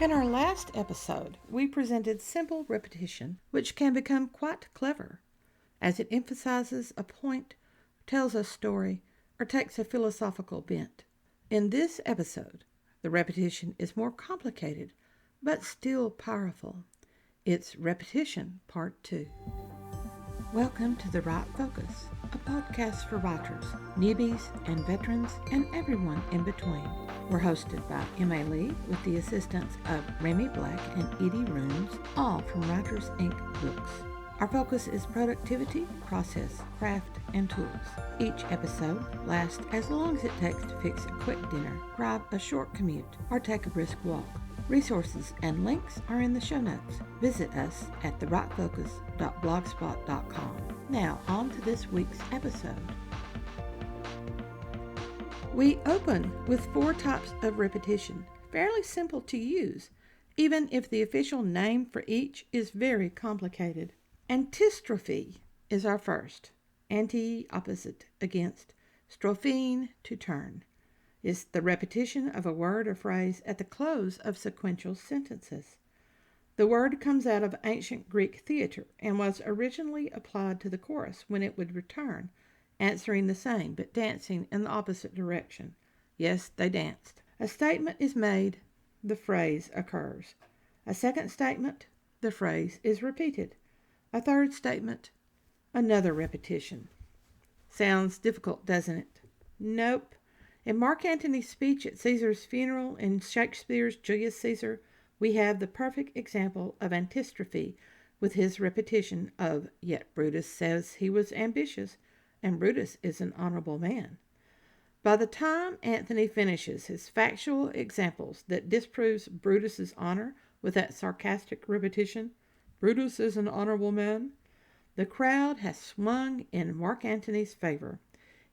In our last episode, we presented simple repetition, which can become quite clever, as it emphasizes a point, tells a story, or takes a philosophical bent. In this episode, the repetition is more complicated, but still powerful. It's Repetition Part 2. Welcome to The Right Focus, a podcast for writers, newbies, and veterans, and everyone in between. We're hosted by M.A. Lee with the assistance of Remy Black and Edie Rooms, all from Writers Inc. books. Our focus is productivity, process, craft, and tools. Each episode lasts as long as it takes to fix a quick dinner, drive a short commute, or take a brisk walk. Resources and links are in the show notes. Visit us at therightfocus.blogspot.com. Now, on to this week's episode. We open with 4 types of repetition, fairly simple to use, even if the official name for each is very complicated. Antistrophe is our first. Anti, opposite, against. Strophene, to turn. Is the repetition of a word or phrase at the close of sequential sentences. The word comes out of ancient Greek theater and was originally applied to the chorus when it would return, answering the same but dancing in the opposite direction. Yes, they danced. A statement is made, the phrase occurs. A second statement, the phrase is repeated. A third statement, another repetition. Sounds difficult, doesn't it? Nope. In Mark Antony's speech at Caesar's funeral in Shakespeare's Julius Caesar, we have the perfect example of antistrophe with his repetition of, "Yet Brutus says he was ambitious, and Brutus is an honorable man." By the time Antony finishes his factual examples that disproves Brutus's honor with that sarcastic repetition, "Brutus is an honorable man," the crowd has swung in Mark Antony's favor.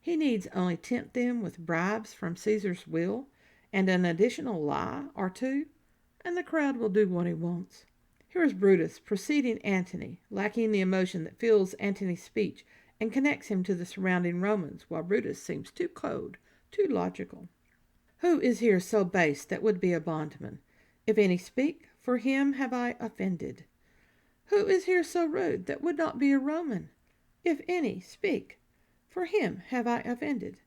He needs only tempt them with bribes from Caesar's will and an additional lie or two, and the crowd will do what he wants. Here is Brutus preceding Antony, lacking the emotion that fills Antony's speech and connects him to the surrounding Romans, while Brutus seems too cold, too logical. "Who is here so base that would be a bondman? If any speak, for him have I offended. Who is here so rude that would not be a Roman? If any speak, for him have I offended.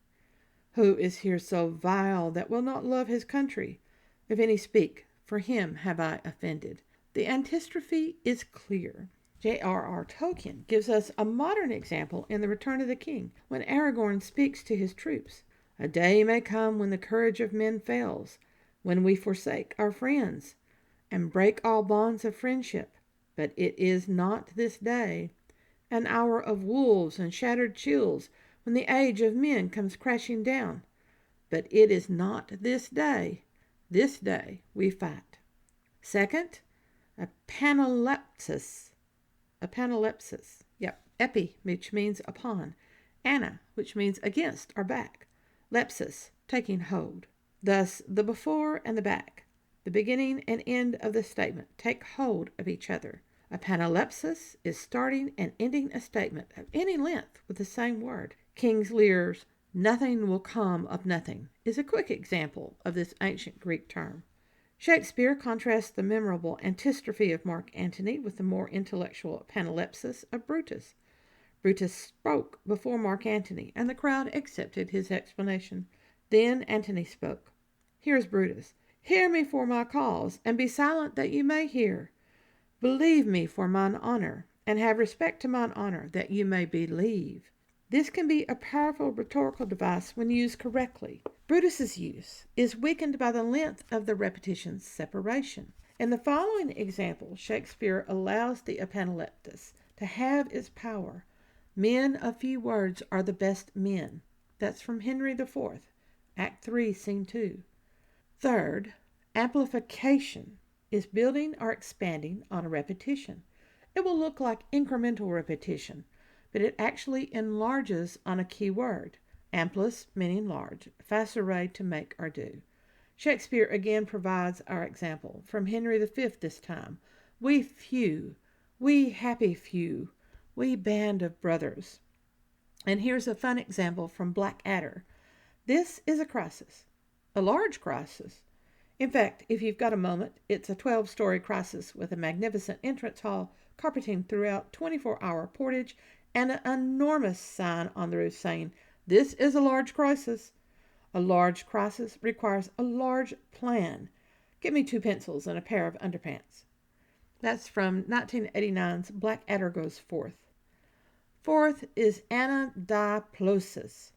Who is here so vile that will not love his country? If any speak, for him have I offended." The antistrophe is clear. J.R.R. Tolkien gives us a modern example in The Return of the King, when Aragorn speaks to his troops. "A day may come when the courage of men fails, when we forsake our friends, and break all bonds of friendship. But it is not this day. An hour of wolves and shattered shields, when the age of men comes crashing down. But it is not this day. This day we fight." Second, Epanalepsis. Epi, which means upon. Ana, which means against or back. Lepsis, taking hold. Thus, the before and the back, the beginning and end of the statement, take hold of each other. Epanalepsis is starting and ending a statement of any length with the same word. King Lear's "nothing will come of nothing" is a quick example of this ancient Greek term. Shakespeare contrasts the memorable antistrophe of Mark Antony with the more intellectual epanalepsis of Brutus. Brutus spoke before Mark Antony, and the crowd accepted his explanation. Then Antony spoke. Here is Brutus. "Hear me for my cause, and be silent that you may hear. Believe me for mine honor, and have respect to mine honor, that you may believe." This can be a powerful rhetorical device when used correctly. Brutus's use is weakened by the length of the repetition's separation. In the following example, Shakespeare allows the epanalepsis to have its power. "Men of few words are the best men." That's from Henry IV, Act 3, Scene 2. Third, amplification is building or expanding on a repetition. It will look like incremental repetition, but it actually enlarges on a key word. Amplis, meaning large, facere, to make or do. Shakespeare again provides our example, from Henry V this time. "We few, we happy few, we band of brothers." And here's a fun example from Blackadder. "This is a crisis, a large crisis. In fact, if you've got a moment, it's a 12-story crisis with a magnificent entrance hall, carpeting throughout, 24-hour portage, and an enormous sign on the roof saying, "This is a large crisis." A large crisis requires a large plan. Get me 2 pencils and a pair of underpants. That's from 1989's Blackadder Goes Forth. Fourth is Anadisplosis.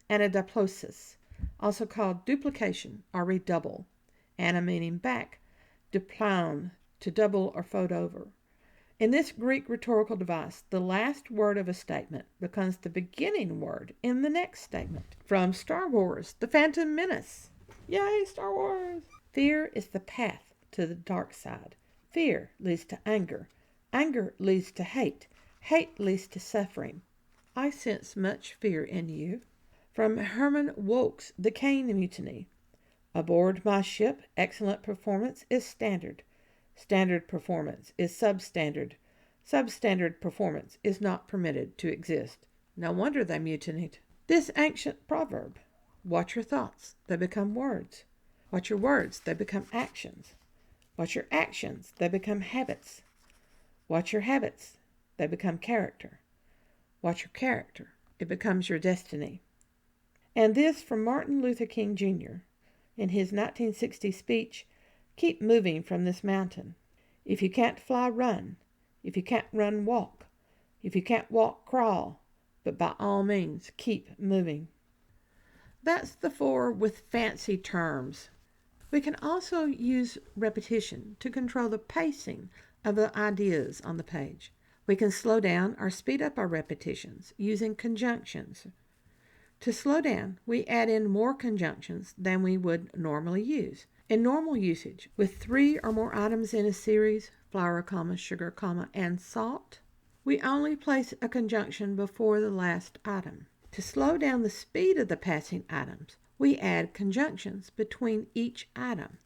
Anadisplosis, also called duplication or redouble. Ana meaning back, duplown, to double or fold over. In this Greek rhetorical device, the last word of a statement becomes the beginning word in the next statement. From Star Wars, The Phantom Menace. Yay, Star Wars! Fear is the path to the dark side. Fear leads to anger. Anger leads to hate. Hate leads to suffering. I sense much fear in you. From Herman Wouk's The Caine Mutiny. Aboard my ship, excellent performance is standard. Standard performance is substandard. Substandard performance is not permitted to exist. No wonder they mutinied. This ancient proverb, watch your thoughts, they become words. Watch your words, they become actions. Watch your actions, they become habits. Watch your habits, they become character. Watch your character, it becomes your destiny. And this from Martin Luther King Jr. in his 1960 speech, "Keep moving from this mountain. If you can't fly, run. If you can't run, walk. If you can't walk, crawl. But by all means, keep moving." That's the 4 with fancy terms. We can also use repetition to control the pacing of the ideas on the page. We can slow down or speed up our repetitions using conjunctions. To slow down, we add in more conjunctions than we would normally use. In normal usage, with 3 or more items in a series, flour, sugar, and salt, we only place a conjunction before the last item. To slow down the speed of the passing items, we add conjunctions between each item.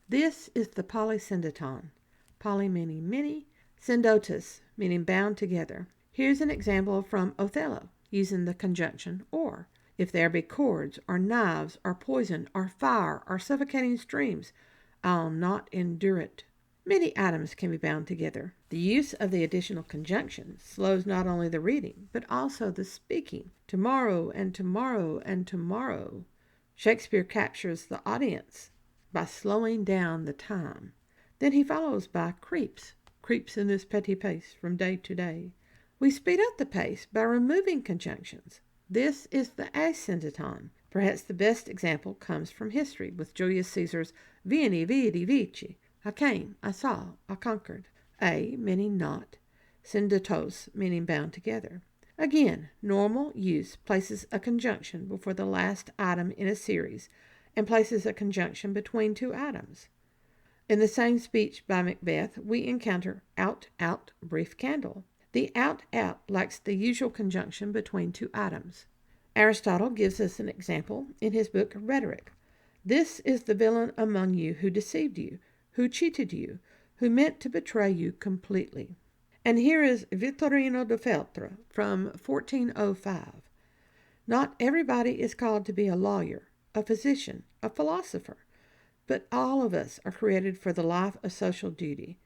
This is the polysyndeton. Poly meaning many, syndotus meaning bound together. Here's an example from Othello using the conjunction or. If there be cords, or knives, or poison, or fire, or suffocating streams, I'll not endure it. Many items can be bound together. The use of the additional conjunction slows not only the reading, but also the speaking. Tomorrow, and tomorrow, and tomorrow. Shakespeare captures the audience by slowing down the time. Then he follows by creeps in this petty pace from day to day. We speed up the pace by removing conjunctions. This is the Asyndeton. Perhaps the best example comes from history with Julius Caesar's Veni, Vidi, Vici. I came, I saw, I conquered. A meaning not, syndetos meaning bound together. Again, normal use places a conjunction before the last item in a series and places a conjunction between 2 items. In the same speech by Macbeth, we encounter out, out, brief candle. The out, out lacks the usual conjunction between 2 items. Aristotle gives us an example in his book Rhetoric. This is the villain among you who deceived you, who cheated you, who meant to betray you completely. And here is Vittorino de Feltre from 1405. Not everybody is called to be a lawyer, a physician, a philosopher, but all of us are created for the life of social duty.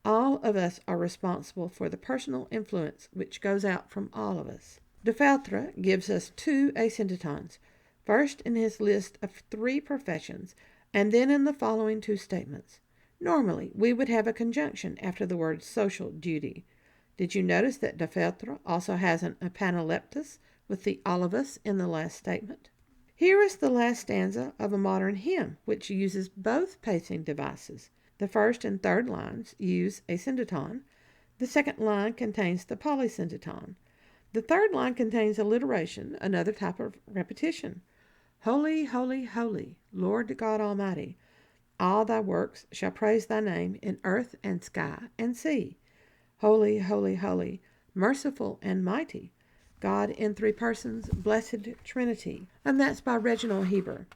All of us are responsible for the personal influence which goes out from all of us. De Feltre gives us 2 asyndetons, first in his list of 3 professions, and then in the following 2 statements. Normally, we would have a conjunction after the word social duty. Did you notice that De Feltre also has an Epanalepsis with the all of us in the last statement? Here is the last stanza of a modern hymn, which uses both pacing devices. The first and third lines use asyndeton. The second line contains the polysyndeton. The third line contains alliteration, another type of repetition. Holy, holy, holy, Lord God Almighty, all thy works shall praise thy name in earth and sky and sea. Holy, holy, holy, merciful and mighty, God in 3 persons, blessed Trinity. And that's by Reginald Heber.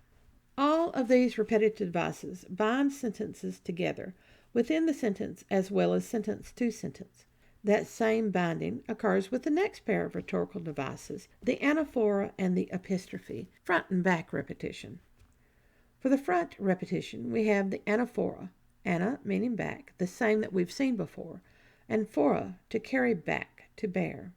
All of these repetitive devices bind sentences together within the sentence as well as sentence to sentence. That same binding occurs with the next pair of rhetorical devices, the Anaphora and the Epistrophe, front and back repetition. For the front repetition, we have the anaphora, ana meaning back, the same that we've seen before, and phora, to carry back, to bear.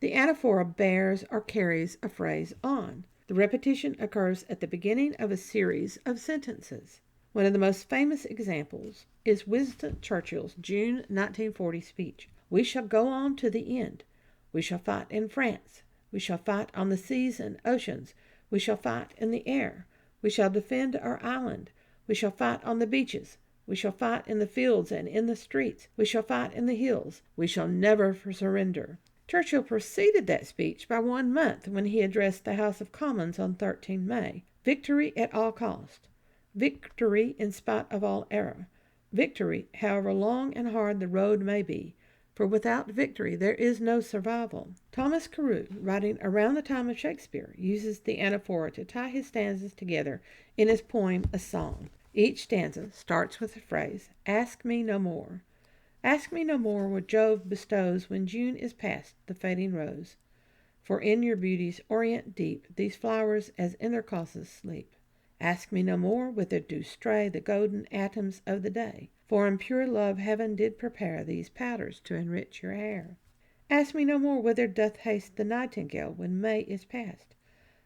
The anaphora bears or carries a phrase on. The repetition occurs at the beginning of a series of sentences. One of the most famous examples is Winston Churchill's June 1940 speech. We shall go on to the end. We shall fight in France. We shall fight on the seas and oceans. We shall fight in the air. We shall defend our island. We shall fight on the beaches. We shall fight in the fields and in the streets. We shall fight in the hills. We shall never surrender. Churchill preceded that speech by 1 month when he addressed the House of Commons on 13 May. Victory at all cost. Victory in spite of all error. Victory, however long and hard the road may be, for without victory there is no survival. Thomas Carew, writing around the time of Shakespeare, uses the anaphora to tie his stanzas together in his poem A Song. Each stanza starts with the phrase, "Ask me no more." Ask me no more what Jove bestows when June is past the fading rose. For in your beauty's orient deep these flowers as in their causes sleep. Ask me no more whither do stray the golden atoms of the day, for in pure love heaven did prepare these powders to enrich your hair. Ask me no more whither doth haste the nightingale when May is past,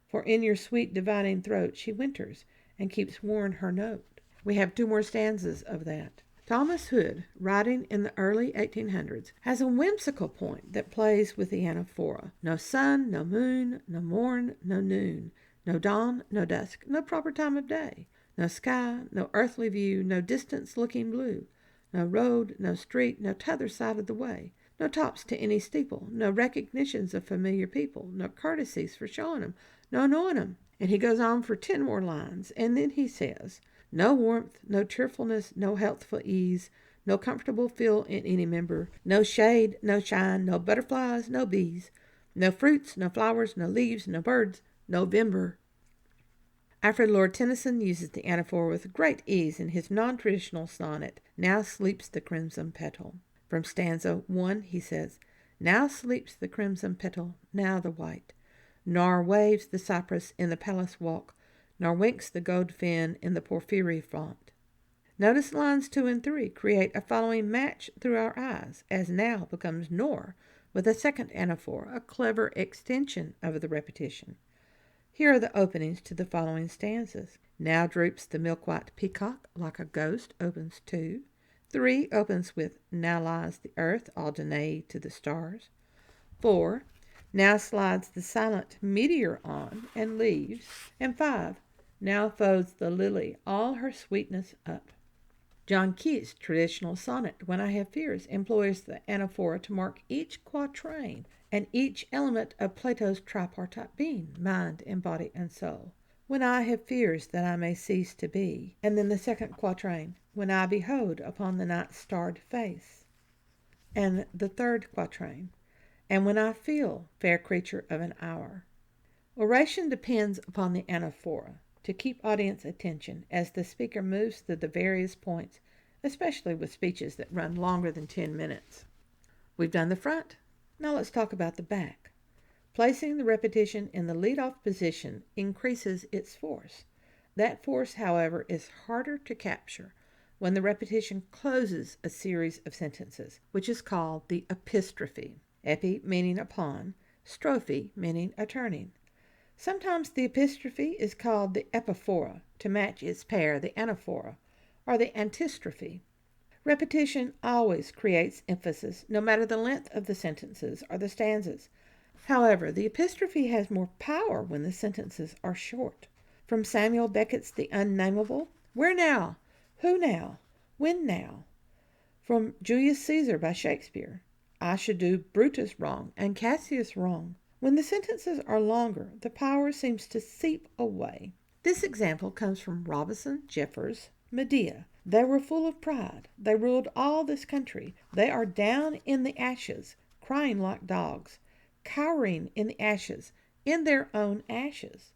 for in your sweet dividing throat she winters and keeps worn her note. We have 2 more stanzas of that. Thomas Hood, writing in the early 1800s, has a whimsical point that plays with the anaphora. No sun, no moon, no morn, no noon, no dawn, no dusk, no proper time of day, no sky, no earthly view, no distance looking blue, no road, no street, no t'other side of the way, no tops to any steeple, no recognitions of familiar people, no courtesies for showing 'em, no knowing 'em. And he goes on for 10 more lines, and then he says, no warmth, no cheerfulness, no healthful ease, no comfortable feel in any member, no shade, no shine, no butterflies, no bees, no fruits, no flowers, no leaves, no birds, November. Alfred Lord Tennyson uses the anaphora with great ease in his non-traditional sonnet, Now Sleeps the Crimson Petal. From stanza 1 he says, Now sleeps the crimson petal, now the white, nor waves the cypress in the palace walk, nor winks the gold fin in the porphyry font. Notice lines 2 and 3 create a following match through our eyes, as now becomes nor, with a second anaphora, a clever extension of the repetition. Here are the openings to the following stanzas. Now droops the milk-white peacock like a ghost, opens 2. 3 opens with Now lies the earth all denayed to the stars. 4. Now slides the silent meteor on and leaves. And 5. Now folds the lily all her sweetness up. John Keats' traditional sonnet, When I Have Fears, employs the anaphora to mark each quatrain and each element of Plato's tripartite being, mind and body and soul. When I have fears that I may cease to be. And then the second quatrain, When I behold upon the night's starred face. And the third quatrain, And when I feel, fair creature of an hour. Oration depends upon the anaphora to keep audience attention as the speaker moves through the various points, especially with speeches that run longer than 10 minutes. We've done the front. Now let's talk about the back. Placing the repetition in the lead-off position increases its force. That force, however, is harder to capture when the repetition closes a series of sentences, which is called the epistrophe. Epi meaning upon, strophe meaning a turning. Sometimes the epistrophe is called the epiphora to match its pair, the anaphora, or the antistrophe. Repetition always creates emphasis, no matter the length of the sentences or the stanzas. However, the epistrophe has more power when the sentences are short. From Samuel Beckett's The Unnamable, Where now? Who now? When now? From Julius Caesar by Shakespeare, I should do Brutus wrong and Cassius wrong. When the sentences are longer, the power seems to seep away. This example comes from Robinson Jeffers' Medea. They were full of pride. They ruled all this country. They are down in the ashes, crying like dogs, cowering in the ashes, in their own ashes.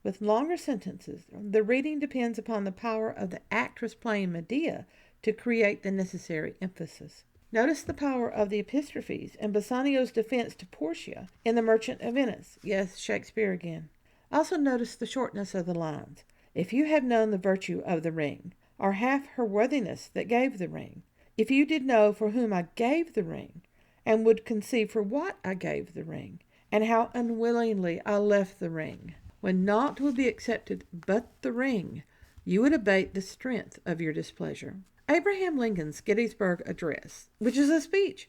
With longer sentences, the reading depends upon the power of the actress playing Medea to create the necessary emphasis. Notice the power of the epistrophes and Bassanio's defense to Portia in The Merchant of Venice. Yes, Shakespeare again. Also notice the shortness of the lines. If you have known the virtue of the ring, or half her worthiness that gave the ring, if you did know for whom I gave the ring, and would conceive for what I gave the ring, and how unwillingly I left the ring, when naught would be accepted but the ring, you would abate the strength of your displeasure. Abraham Lincoln's Gettysburg Address, which is a speech,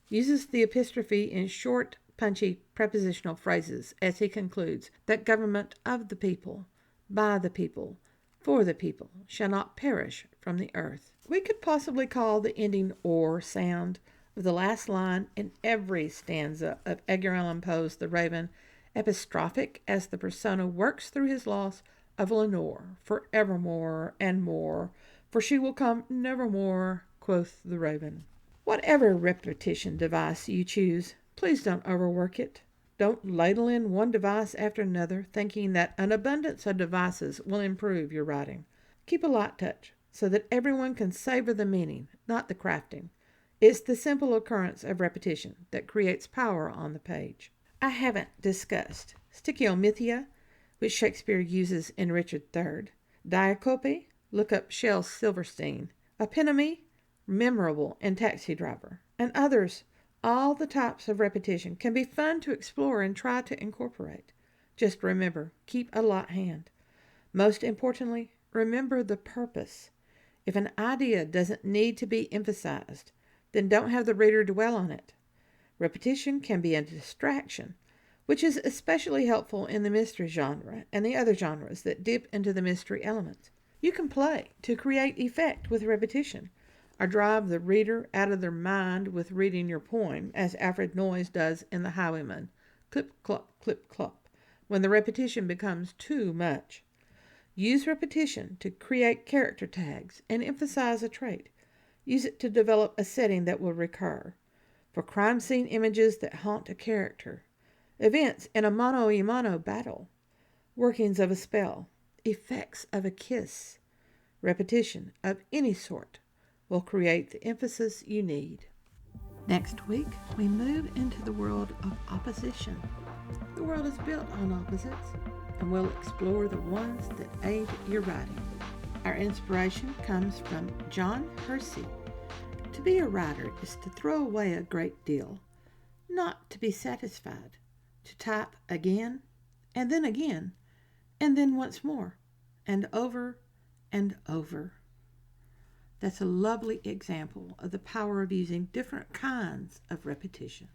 uses the epistrophe in short, punchy prepositional phrases as he concludes that government of the people, by the people, for the people, shall not perish from the earth. We could possibly call the ending or sound of the last line in every stanza of Edgar Allan Poe's The Raven epistrophic, as the persona works through his loss of Lenore for evermore and more, for she will come nevermore, quoth the raven. Whatever repetition device you choose, please don't overwork it. Don't ladle in one device after another, thinking that an abundance of devices will improve your writing. Keep a light touch, so that everyone can savor the meaning, not the crafting. It's the simple occurrence of repetition that creates power on the page. I haven't discussed stichiomythia, which Shakespeare uses in Richard III. Diacope, look up Shel Silverstein. Epitome, memorable in Taxi Driver. And others. All the types of repetition can be fun to explore and try to incorporate. Just remember, keep a light hand. Most importantly, remember the purpose. If an idea doesn't need to be emphasized, then don't have the reader dwell on it. Repetition can be a distraction, which is especially helpful in the mystery genre and the other genres that dip into the mystery elements. You can play to create effect with repetition, or drive the reader out of their mind with reading your poem, as Alfred Noyes does in The Highwayman, clip, clop, when the repetition becomes too much. Use repetition to create character tags and emphasize a trait. Use it to develop a setting that will recur. For crime scene images that haunt a character, events in a mano-a-mano battle, workings of a spell, effects of a kiss, repetition of any sort will create the emphasis you need. Next week, we move into the world of opposition. The world is built on opposites, and we'll explore the ones that aid your writing. Our inspiration comes from John Hersey. To be a writer is to throw away a great deal, not to be satisfied, to type again, and then once more, and over and over. That's a lovely example of the power of using different kinds of repetition.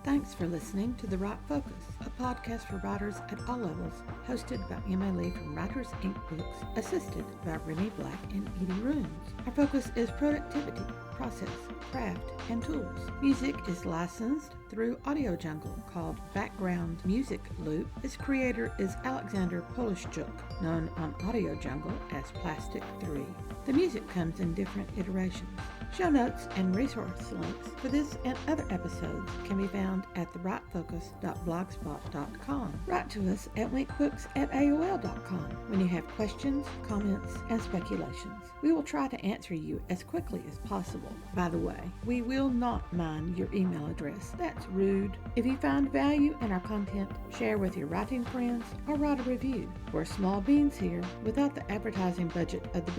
Thanks for listening to The Right Focus, a podcast for writers at all levels, hosted by Emma Lee from Writers Inc. Books, assisted by Remy Black and Edie Runes. Our focus is productivity, process, craft, and tools. Music is licensed through Audio Jungle, called Background Music Loop. Its creator is Alexander Polishchuk, known on Audio Jungle as Plastic 3. The music comes in different iterations. Show notes and resource links for this and other episodes can be found at therightfocus.blogspot.com. Write to us at winkbooks@aol.com when you have questions, comments, and speculations. We will try to answer you as quickly as possible. By the way, we will not mind your email address. That's rude. If you find value in our content, share with your writing friends or write a review. We're small beans here without the advertising budget of the